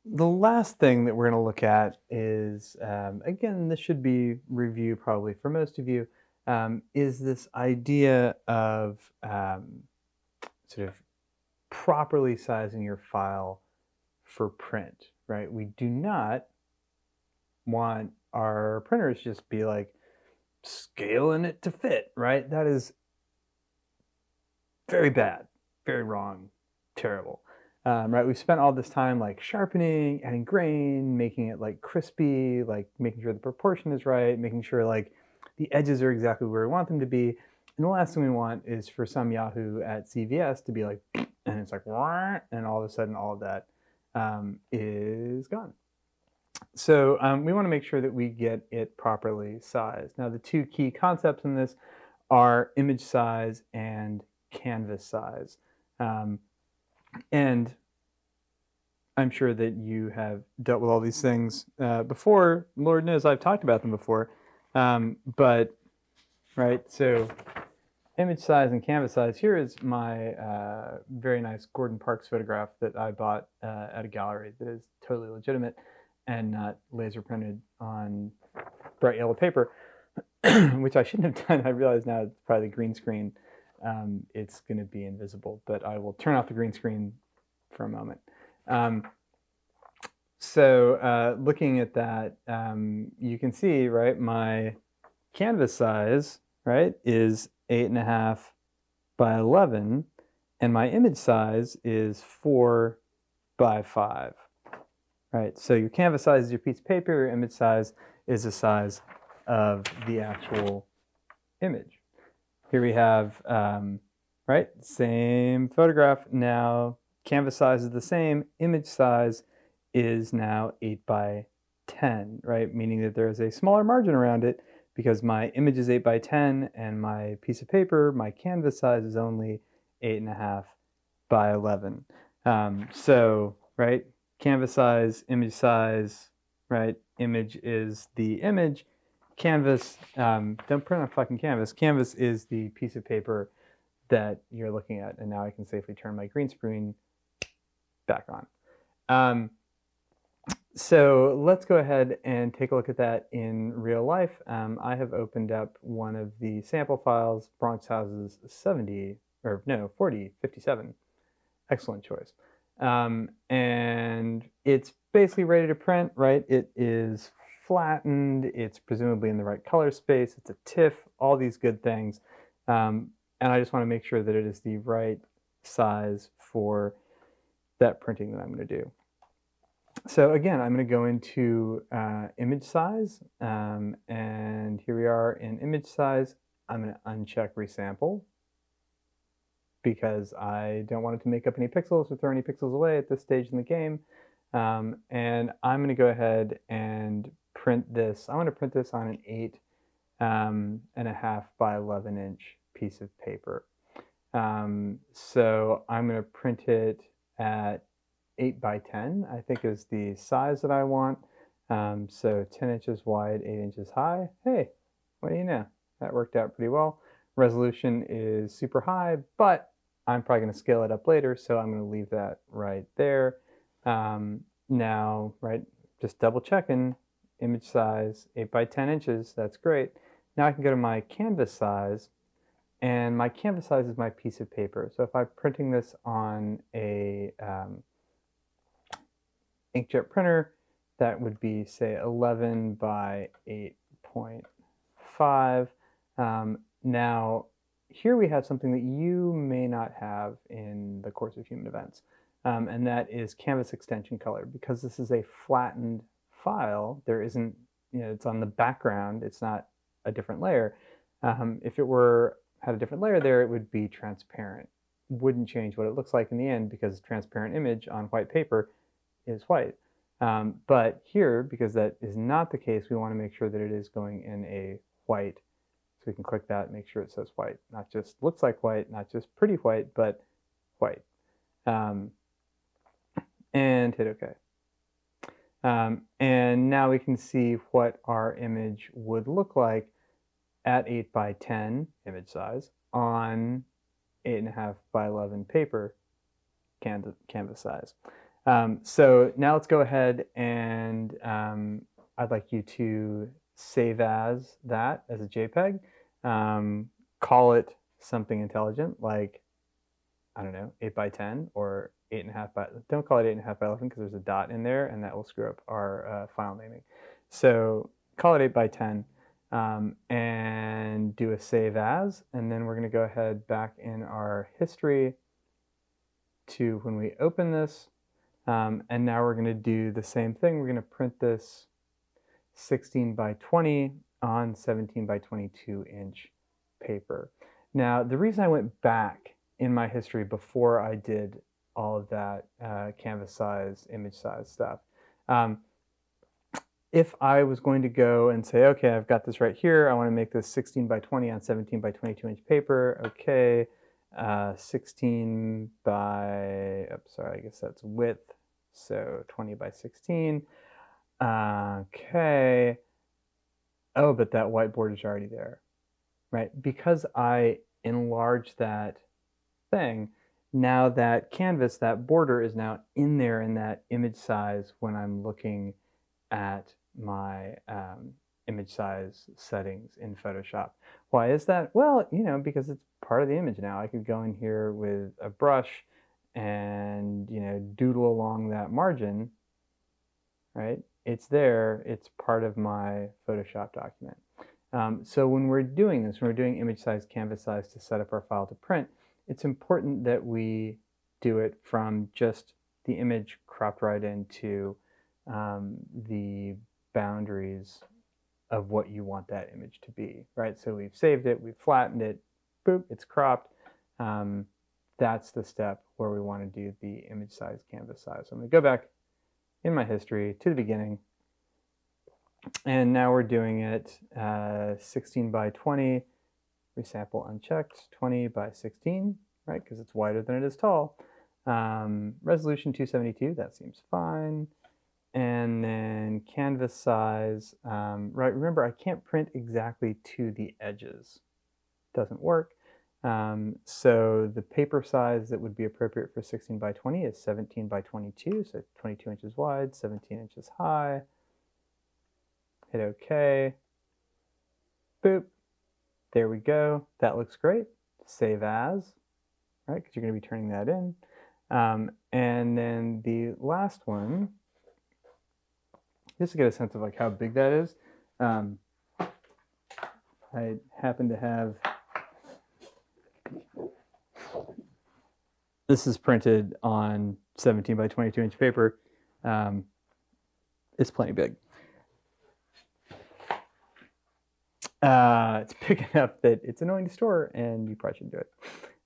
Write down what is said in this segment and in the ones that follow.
The last thing that we're going to look at is, again, this should be review probably for most of you, is this idea of sort of properly sizing your file for print, right? We do not want our printers just be like scaling it to fit, right? That is very bad, very wrong, terrible. Right, we've spent all this time like sharpening, adding grain, making it like crispy, like making sure the proportion is right, making sure like the edges are exactly where we want them to be. And the last thing we want is for some Yahoo at CVS to be like, and it's like, and all of a sudden all of that is gone. So we want to make sure that we get it properly sized. Now, the two key concepts in this are image size and canvas size. And I'm sure that you have dealt with all these things before. Lord knows I've talked about them before. But, right, so image size and canvas size. Here is my very nice Gordon Parks photograph that I bought at a gallery that is totally legitimate and not laser printed on bright yellow paper, which I shouldn't have done. I realize now it's probably the green screen. It's going to be invisible, but I will turn off the green screen for a moment. So looking at that, you can see, right, my canvas size, right, is 8.5 by 11, and my image size is 4 by 5. Right, so your canvas size is your piece of paper, your image size is the size of the actual image. Here we have, right, same photograph. Now, canvas size is the same, image size is now 8 by 10, right, meaning that there is a smaller margin around it because my image is 8 by 10 and my piece of paper, my canvas size is only 8.5 by 11. So, right, canvas size, image size, right? Image is the image. Canvas, don't print on fucking canvas. Canvas is the piece of paper that you're looking at. And now I can safely turn my green screen back on. So let's go ahead and take a look at that in real life. I have opened up one of the sample files, Bronx Houses 70, or no, 4057. Excellent choice. And it's basically ready to print, right? It is flattened, it's presumably in the right color space, it's a TIFF, all these good things. And I just want to make sure that it is the right size for that printing that I'm going to do. So again, I'm going to go into image size, and here we are in image size. I'm going to uncheck resample, because I don't want it to make up any pixels or throw any pixels away at this stage in the game. And I'm going to go ahead and print this. I want to print this on an 8.5 by 11 inch piece of paper. So I'm going to print it at 8 by 10, I think is the size that I want. So 10 inches wide, 8 inches high. Hey, what do you know? That worked out pretty well. Resolution is super high, but I'm probably going to scale it up later, so I'm going to leave that right there. Now, right, just double checking, image size, 8 by 10 inches, that's great. Now I can go to my canvas size, and my canvas size is my piece of paper. So if I'm printing this on a inkjet printer, that would be, say, 11 by 8.5. Now, here we have something that you may not have in the course of human events, and that is canvas extension color. Because this is a flattened file, there isn't, it's on the background, it's not a different layer. If it had a different layer there, it would be transparent. Wouldn't change what it looks like in the end, because transparent image on white paper is white. But here, because that is not the case, we want to make sure that it is going in a white. So we can click that and make sure it says white. Not just looks like white, not just pretty white, but white. And hit OK. And now we can see what our image would look like at 8 by 10 image size on 8.5 by 11 paper canvas size. So now let's go ahead and I'd like you to save as that as a JPEG. Call it something intelligent like, I don't know, 8 by 10 or 8.5 by, don't call it 8.5 by 11 because there's a dot in there and that will screw up our file naming. So call it 8 by 10 and do a save as, and then we're going to go ahead back in our history to when we open this. And now we're going to do the same thing. We're going to print this 16 by 20 on 17 by 22 inch paper. Now, the reason I went back in my history before I did all of that canvas size, image size stuff, if I was going to go and say, okay, I've got this right here, I want to make this 16 by 20 on 17 by 22 inch paper. Okay, 16 by, oops, sorry, I guess that's width, so 20 by 16. Okay. Oh, but that whiteboard is already there, right? Because I enlarged that thing, now that canvas, that border is now in there in that image size when I'm looking at my image size settings in Photoshop. Why is that? Well, you know, because it's part of the image now. I could go in here with a brush and, you know, doodle along that margin, right? It's there, it's part of my Photoshop document. So when we're doing this, when we're doing image size, canvas size to set up our file to print, it's important that we do it from just the image cropped right into the boundaries of what you want that image to be, right? So we've saved it, we've flattened it, boop, it's cropped. That's the step where we want to do the image size, canvas size. So I'm going to go back in my history to the beginning, and now we're doing it 16 by 20, resample unchecked, 20 by 16, right, because it's wider than it is tall. Resolution 272, that seems fine. And then canvas size, right, remember I can't print exactly to the edges. Doesn't work. So the paper size that would be appropriate for 16 by 20 is 17 by 22, so 22 inches wide, 17 inches high. Hit OK. Boop. There we go. That looks great. Save as, right, because you're going to be turning that in. And then the last one, just to get a sense of like how big that is, I happen to have, this is printed on 17 by 22 inch paper. It's plenty big. It's big enough that it's annoying to store and you probably shouldn't do it.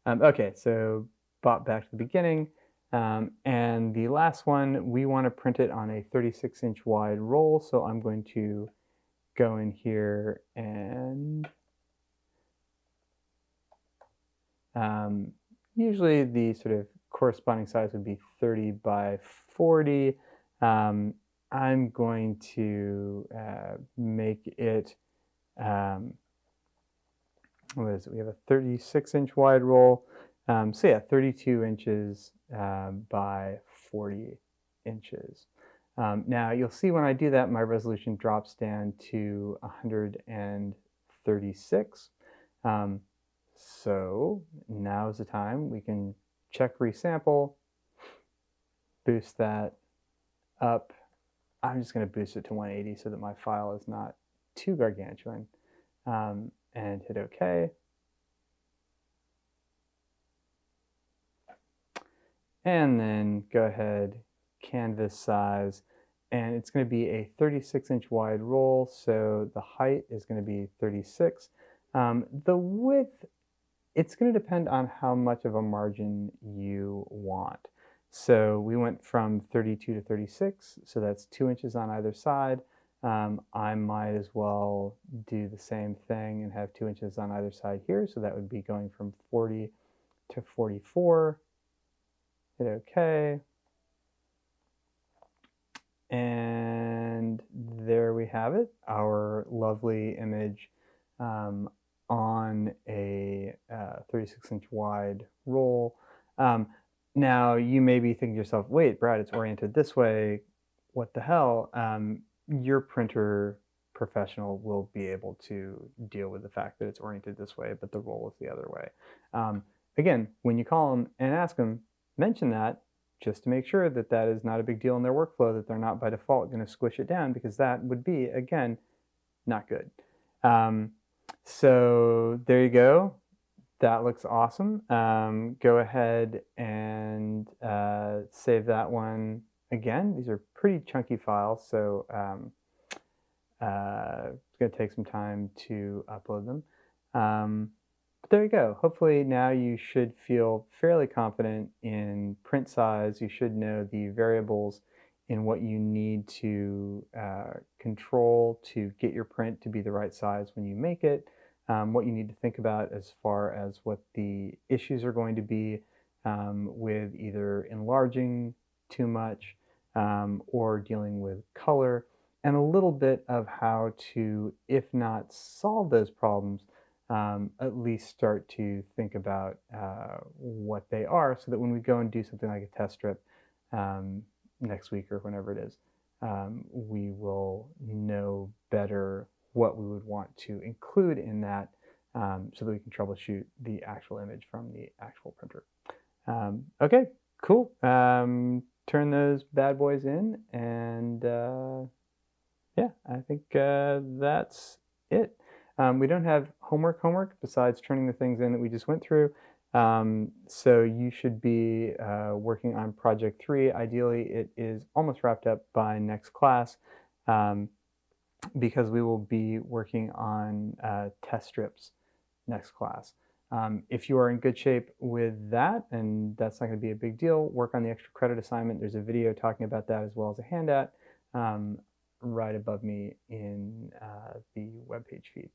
Okay, so bop back to the beginning. And the last one, we want to print it on a 36 inch wide roll. So I'm going to go in here and usually the sort of corresponding size would be 30 by 40. I'm going to make it, what is it? We have a 36 inch wide roll. So yeah, 32 inches by 40 inches. Now you'll see when I do that, my resolution drops down to 136. So now's the time we can check resample, boost that up. I'm just going to boost it to 180 so that my file is not too gargantuan, and hit OK. And then go ahead, canvas size, and it's going to be a 36 inch wide roll, so the height is going to be 36. The width, it's going to depend on how much of a margin you want. So we went from 32 to 36, so that's 2 inches on either side. I might as well do the same thing and have 2 inches on either side here, so that would be going from 40 to 44. Hit OK. And there we have it, our lovely image on a 36 inch wide roll. Now, you may be thinking to yourself, wait, Brad, it's oriented this way. What the hell? Your printer professional will be able to deal with the fact that it's oriented this way, but the roll is the other way. Again, when you call them and ask them, mention that just to make sure that that is not a big deal in their workflow, that they're not by default going to squish it down, because that would be, again, not good. So there you go. That looks awesome. Go ahead and save that one again. These are pretty chunky files, so it's going to take some time to upload them. But there you go. Hopefully now you should feel fairly confident in print size. You should know the variables in what you need to control to get your print to be the right size when you make it. What you need to think about as far as what the issues are going to be with either enlarging too much or dealing with color, and a little bit of how to, if not solve those problems, at least start to think about what they are, so that when we go and do something like a test strip next week or whenever it is, we will know better what we would want to include in that, so that we can troubleshoot the actual image from the actual printer. Okay, cool. Turn those bad boys in, and yeah, I think that's it. We don't have homework besides turning the things in that we just went through. So you should be working on project 3. Ideally, it is almost wrapped up by next class, because we will be working on test strips next class. If you are in good shape with that, and that's not going to be a big deal, work on the extra credit assignment. There's a video talking about that, as well as a handout right above me in the webpage feed.